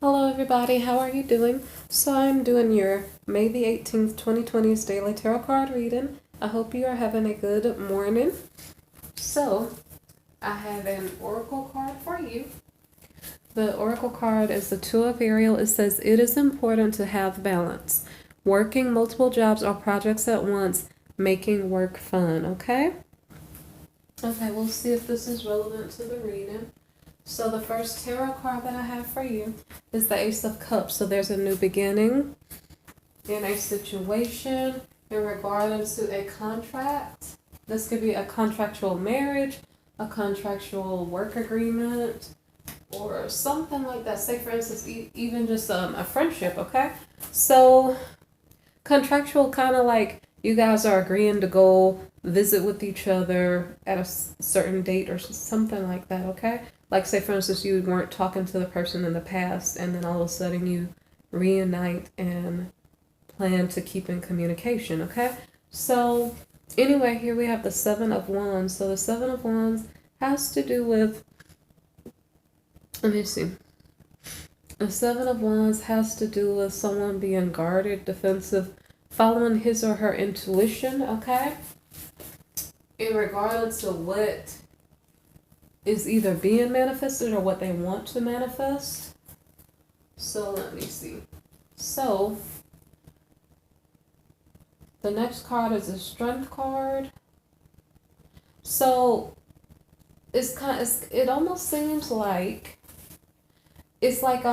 Hello everybody, how are you doing? So I'm doing your May the 18th, 2020's daily tarot card reading. I hope you are having a good morning. So I have an oracle card for you. The oracle card is the Two of Ariel. It says, it is important to have balance. Working multiple jobs or projects at once, making work fun, okay? Okay, we'll see if this is relevant to the reading. So the first tarot card that I have for you is the Ace of Cups. So there's a new beginning in a situation in regards to a contract. This could be a contractual marriage, a contractual work agreement, or something like that. Say, for instance, even just a friendship, okay? So contractual, kind of like you guys are agreeing to go visit with each other at a certain date or something like that, okay? Like, say, for instance, you weren't talking to the person in the past, and then all of a sudden you reunite and plan to keep in communication, okay? So, anyway, here we have the Seven of Wands. So, the Seven of Wands has to do with, let me see. The Seven of Wands has to do with someone being guarded, defensive, following his or her intuition, okay? In regards to what is either being manifested or what they want to manifest. So let me see. So the next card is a Strength card. So it almost seems like it's like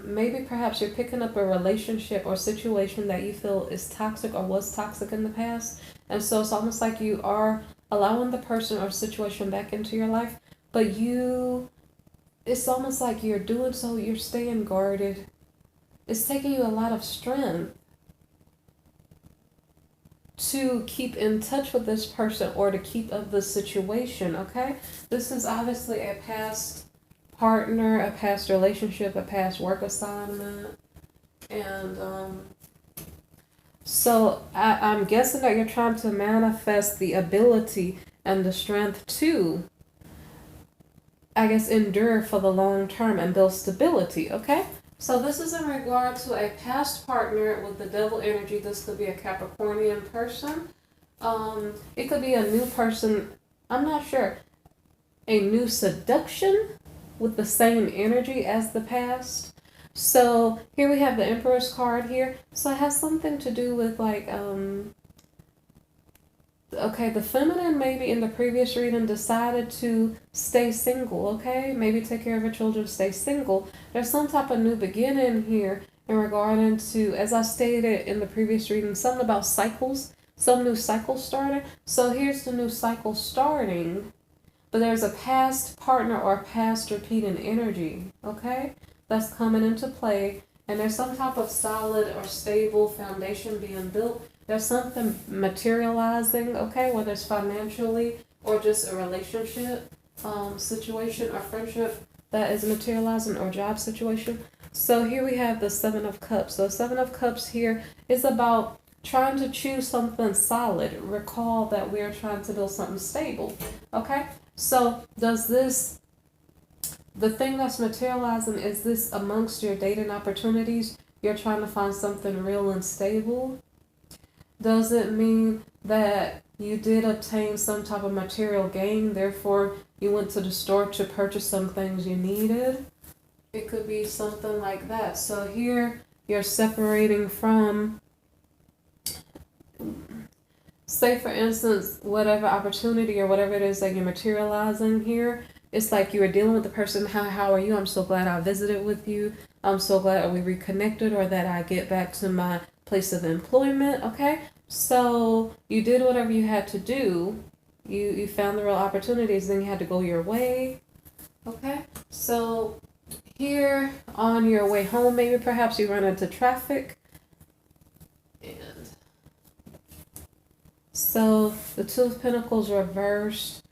maybe perhaps you're picking up a relationship or situation that you feel is toxic or was toxic in the past, and so it's almost like you are allowing the person or situation back into your life, but it's almost like you're doing so, you're staying guarded. It's taking you a lot of strength to keep in touch with this person or to keep of the situation, okay? This is obviously a past partner, a past relationship, a past work assignment. And so I'm guessing that you're trying to manifest the ability and the strength to, I guess, endure for the long term and build stability, okay? So this is in regard to a past partner with the devil energy. This could be a Capricornian person. It could be a new person. I'm not sure. A new seduction with the same energy as the past. So here we have the Emperor's card here. So it has something to do with like okay, the feminine maybe in the previous reading decided to stay single, okay? Maybe take care of her children, stay single. There's some type of new beginning here in regarding to, as I stated in the previous reading, something about cycles, some new cycle starting. So here's the new cycle starting, but there's a past partner or past repeating energy, okay? That's coming into play, and there's some type of solid or stable foundation being built. There's something materializing, okay, whether it's financially or just a relationship situation or friendship that is materializing, or job situation. So here we have the Seven of Cups. So Seven of Cups here is about trying to choose something solid. Recall that we are trying to build something stable, okay? So does this, the thing that's materializing, is this amongst your dating opportunities? You're trying to find something real and stable? Does it mean that you did obtain some type of material gain, therefore you went to the store to purchase some things you needed? It could be something like that. So here you're separating from, say for instance, whatever opportunity or whatever it is that you're materializing here. It's like you were dealing with the person. How are you? I'm so glad I visited with you. I'm so glad we reconnected, or that I get back to my place of employment, okay? So you did whatever you had to do. You found the real opportunities, then you had to go your way, okay? So here on your way home, maybe perhaps you run into traffic. And so the Two of Pentacles reversed.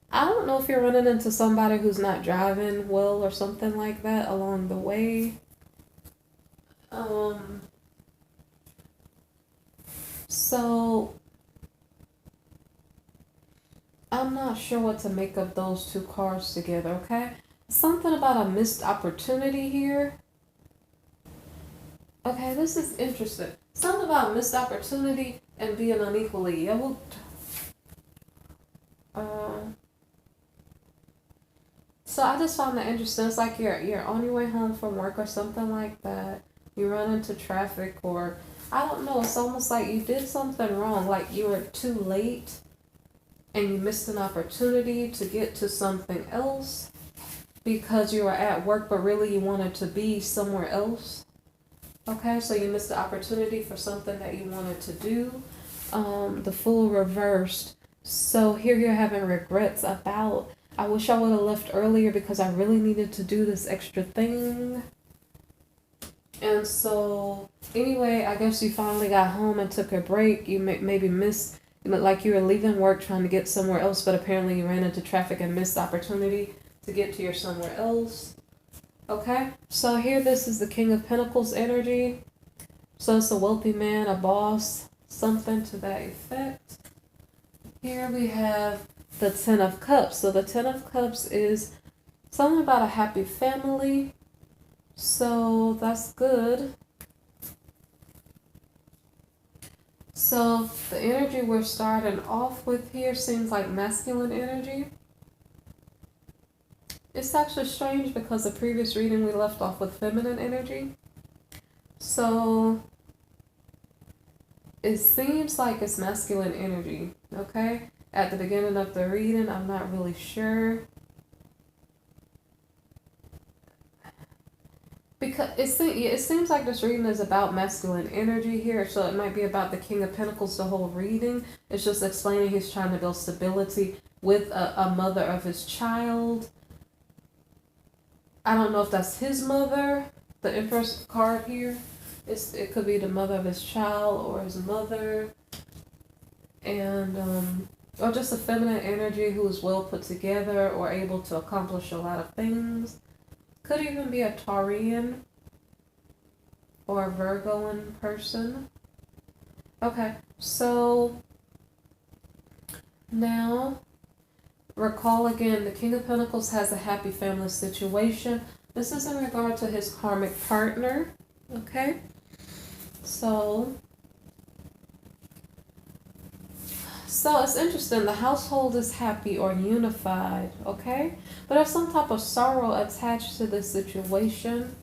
I don't know if you're running into somebody who's not driving well or something like that along the way. So I'm not sure what to make of those two cards together, okay? Something about a missed opportunity here. Okay, this is interesting. Something about missed opportunity and being unequally yoked. Uh, so I just found that interesting. It's like you're on your way home from work or something like that. You run into traffic, or I don't know. It's almost like you did something wrong. Like you were too late, and you missed an opportunity to get to something else because you were at work, but really you wanted to be somewhere else. Okay, so you missed the opportunity for something that you wanted to do. The Fool reversed. So here you're having regrets about, I wish I would have left earlier because I really needed to do this extra thing. And so, anyway, I guess you finally got home and took a break. You maybe missed, like you were leaving work trying to get somewhere else, but apparently you ran into traffic and missed the opportunity to get to your somewhere else. Okay, so here this is the King of Pentacles energy. So it's a wealthy man, a boss, something to that effect. Here we have the Ten of Cups. So the Ten of Cups is something about a happy family. So that's good. So the energy we're starting off with here seems like masculine energy. It's actually strange because the previous reading we left off with feminine energy. So it seems like it's masculine energy, okay? At the beginning of the reading, I'm not really sure. Because it seems like this reading is about masculine energy here, so it might be about the King of Pentacles the whole reading. It's just explaining he's trying to build stability with a mother of his child. I don't know if that's his mother, the Empress card here. It could be the mother of his child or his mother. And, or just a feminine energy who is well put together or able to accomplish a lot of things. Could even be a Taurian or a Virgoan person. Okay, so now recall again, the King of Pentacles has a happy family situation. This is in regard to his karmic partner. Okay, so it's interesting. The household is happy or unified, okay? But there's some type of sorrow attached to this situation.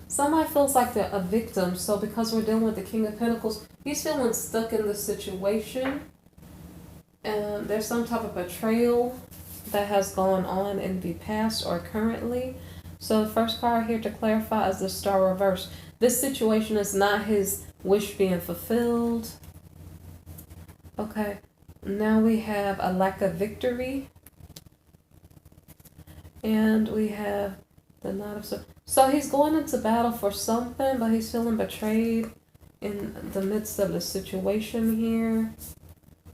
Somebody feels like they're a victim. So because we're dealing with the King of Pentacles, he's feeling stuck in this situation. And there's some type of betrayal that has gone on in the past or currently. So the first card here to clarify is the Star reverse. This situation is not his wish being fulfilled. Okay, now we have a lack of victory. And we have the Knight of Swords. So he's going into battle for something, but he's feeling betrayed in the midst of the situation here.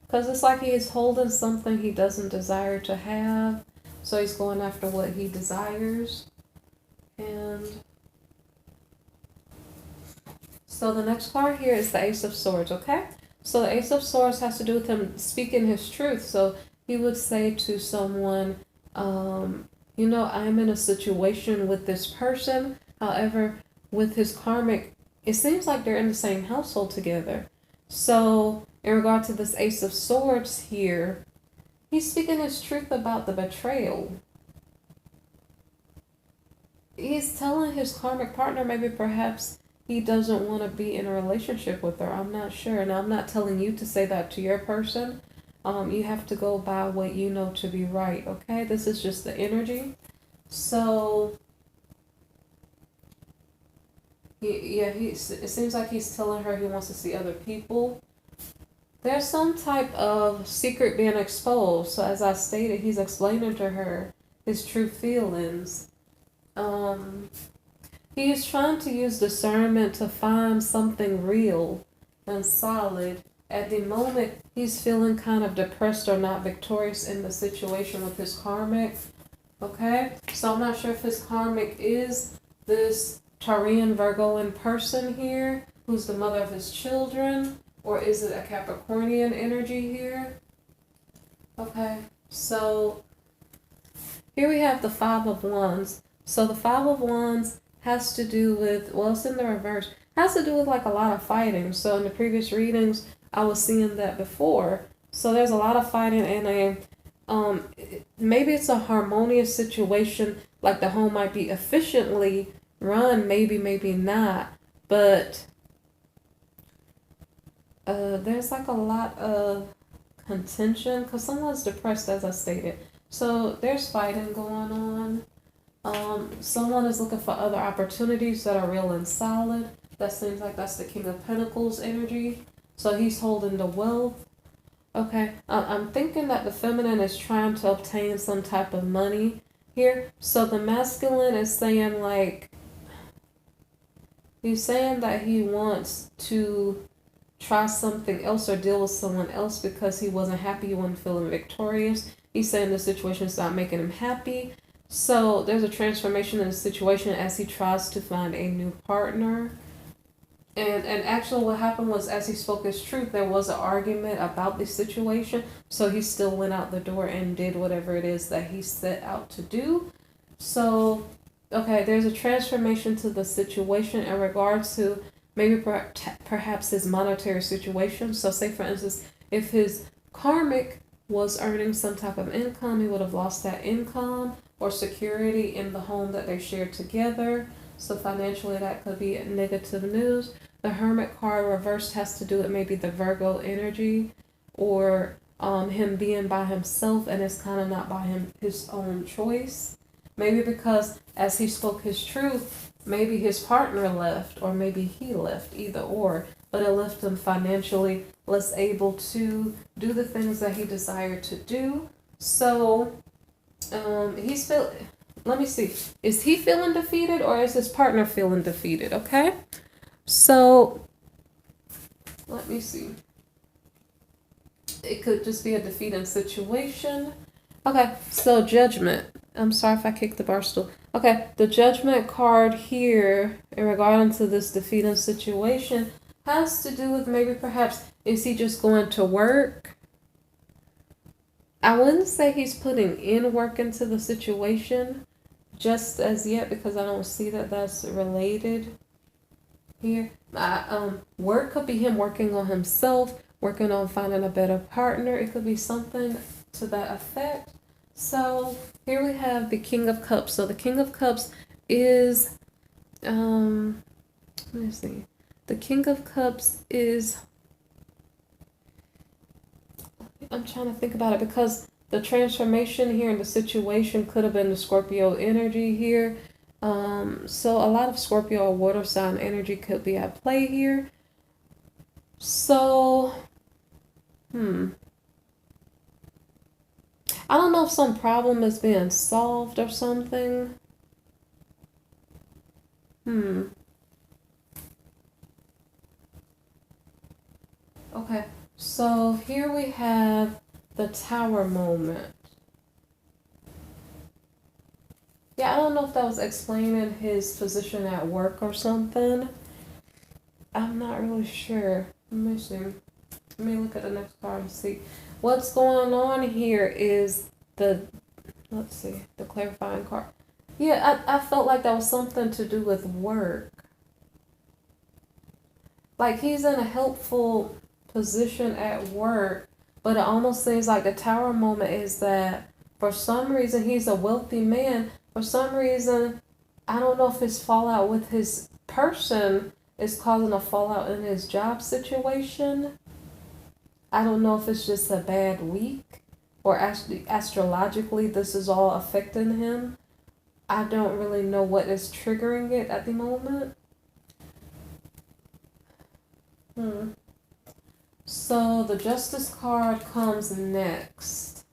Because it's like he's holding something he doesn't desire to have. So he's going after what he desires. And so the next card here is the Ace of Swords, okay? So the Ace of Swords has to do with him speaking his truth. So he would say to someone, you know, I'm in a situation with this person. However, with his karmic, it seems like they're in the same household together. So in regard to this Ace of Swords here, he's speaking his truth about the betrayal. He's telling his karmic partner maybe perhaps he doesn't want to be in a relationship with her. I'm not sure. Now, I'm not telling you to say that to your person. You have to go by what you know to be right, okay? This is just the energy. So, it seems like he's telling her he wants to see other people. There's some type of secret being exposed. So as I stated, he's explaining to her his true feelings. He is trying to use discernment to find something real and solid. At the moment, he's feeling kind of depressed or not victorious in the situation with his karmic. Okay? So I'm not sure if his karmic is this Taurian Virgoan person here, who's the mother of his children, or is it a Capricornian energy here? Okay, so here we have the Five of Wands. So the Five of Wands has to do with, well, it's in the reverse, has to do with like a lot of fighting. So in the previous readings, I was seeing that before. So there's a lot of fighting, and maybe it's a harmonious situation, like the home might be efficiently run, maybe not, but there's like a lot of contention because someone's depressed, as I stated. So there's fighting going on. Someone is looking for other opportunities that are real and solid. That seems like that's the King of Pentacles energy. So he's holding the wealth. Okay, I'm thinking that the feminine is trying to obtain some type of money here. So the masculine is saying like, he's saying that he wants to try something else or deal with someone else because he wasn't happy, he wasn't feeling victorious. He's saying the situation is not making him happy. So there's a transformation in the situation as he tries to find a new partner. And actually what happened was, as he spoke his truth, there was an argument about the situation. So he still went out the door and did whatever it is that he set out to do. So, okay, there's a transformation to the situation in regards to maybe perhaps his monetary situation. So say, for instance, if his karmic was earning some type of income, he would have lost that income or security in the home that they shared together. So financially, that could be negative news. The Hermit card reversed has to do with maybe the Virgo energy, or him being by himself and it's kind of not by his own choice. Maybe because as he spoke his truth, maybe his partner left or maybe he left, either or. But it left him financially less able to do the things that he desired to do. So he's feeling... Let me see. Is he feeling defeated or is his partner feeling defeated? Okay. So let me see. It could just be a defeating situation. Okay. So Judgment. I'm sorry if I kicked the bar stool. Okay. The Judgment card here in regard to this defeating situation has to do with maybe perhaps, is he just going to work? I wouldn't say he's putting in work into the situation just as yet, because I don't see that that's related here. Work could be him working on himself, working on finding a better partner. It could be something to that effect. So here we have the King of Cups. So the King of Cups is, let me see. The King of Cups is, I'm trying to think about it, because the transformation here in the situation could have been the Scorpio energy here. So a lot of Scorpio or water sign energy could be at play here. So, I don't know if some problem is being solved or something. Okay, so here we have the Tower moment. Yeah, I don't know if that was explaining his position at work or something. I'm not really sure. Let me see. Let me look at the next card and see. What's going on here is the, let's see, the clarifying card. Yeah, I felt like that was something to do with work. Like he's in a helpful position at work, but it almost seems like the Tower moment is that for some reason he's a wealthy man. For some reason, I don't know if his fallout with his person is causing a fallout in his job situation. I don't know if it's just a bad week or actually astrologically this is all affecting him. I don't really know what is triggering it at the moment. So the Justice card comes next.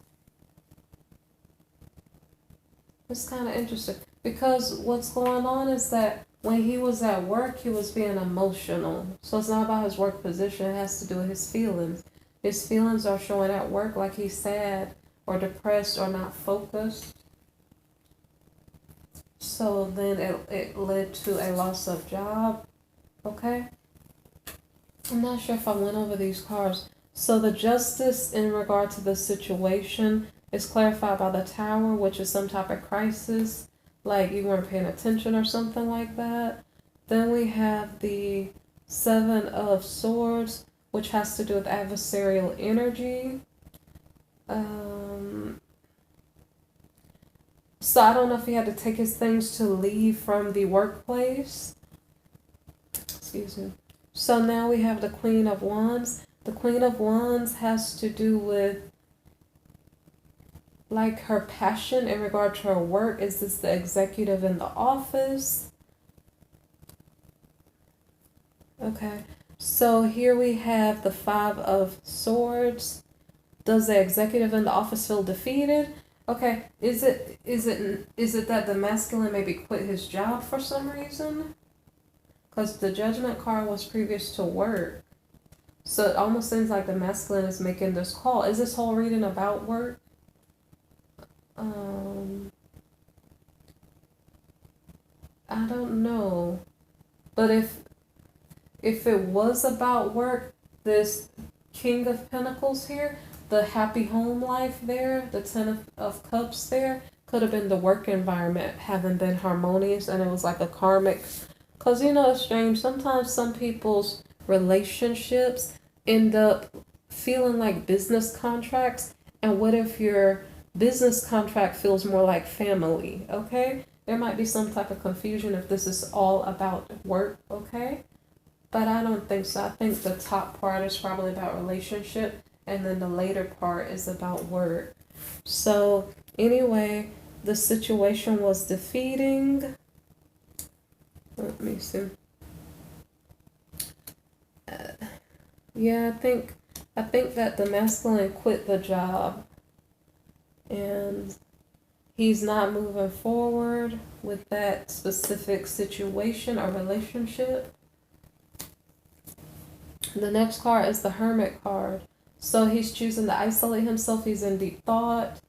It's kind of interesting because what's going on is that when he was at work, he was being emotional. So it's not about his work position. It has to do with his feelings. His feelings are showing at work like he's sad or depressed or not focused. So then it led to a loss of job. Okay. I'm not sure if I went over these cards. So the Justice in regard to the situation is clarified by the Tower, which is some type of crisis. like you weren't paying attention or something like that. Then we have the Seven of Swords, which has to do with adversarial energy. So I don't know if he had to take his things to leave from the workplace. Excuse me. So now we have the Queen of Wands. The Queen of Wands has to do with like her passion in regard to her work. Is this the executive in the office? Okay. So here we have the Five of Swords. Does the executive in the office feel defeated? Okay. Is it that the masculine maybe quit his job for some reason? Because the Judgment card was previous to work. So it almost seems like the masculine is making this call. Is this whole reading about work? I don't know. But if it was about work, this King of Pentacles here, the happy home life there, the Ten of Cups there, could have been the work environment having been harmonious, and it was like a karmic. Because, you know, it's strange. Sometimes some people's relationships end up feeling like business contracts. And what if your business contract feels more like family? Okay? There might be some type of confusion if this is all about work. Okay? But I don't think so. I think the top part is probably about relationship, and then the later part is about work. So anyway, the situation was defeating. Let me see. Yeah, I think that the masculine quit the job, and he's not moving forward with that specific situation or relationship. The next card is the Hermit card. So he's choosing to isolate himself. He's in deep thought.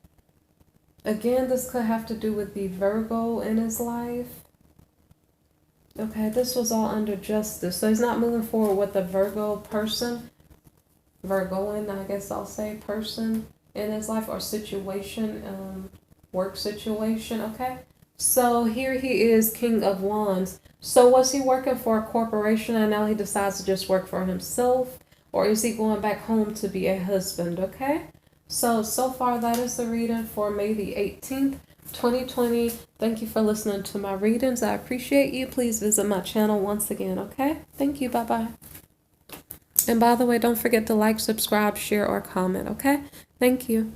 Again, this could have to do with the Virgo in his life. Okay, this was all under justice. So he's not moving forward with the Virgo person. Virgoan, I guess I'll say, person in his life or situation, work situation, okay? So here he is, King of Wands. So was he working for a corporation and now he decides to just work for himself? Or is he going back home to be a husband, okay? So far that is the reading for May the 18th, 2020. Thank you for listening to my readings. I appreciate you. Please visit my channel once again, okay? Thank you. Bye-bye. And by the way, don't forget to like, subscribe, share, or comment, okay? Thank you.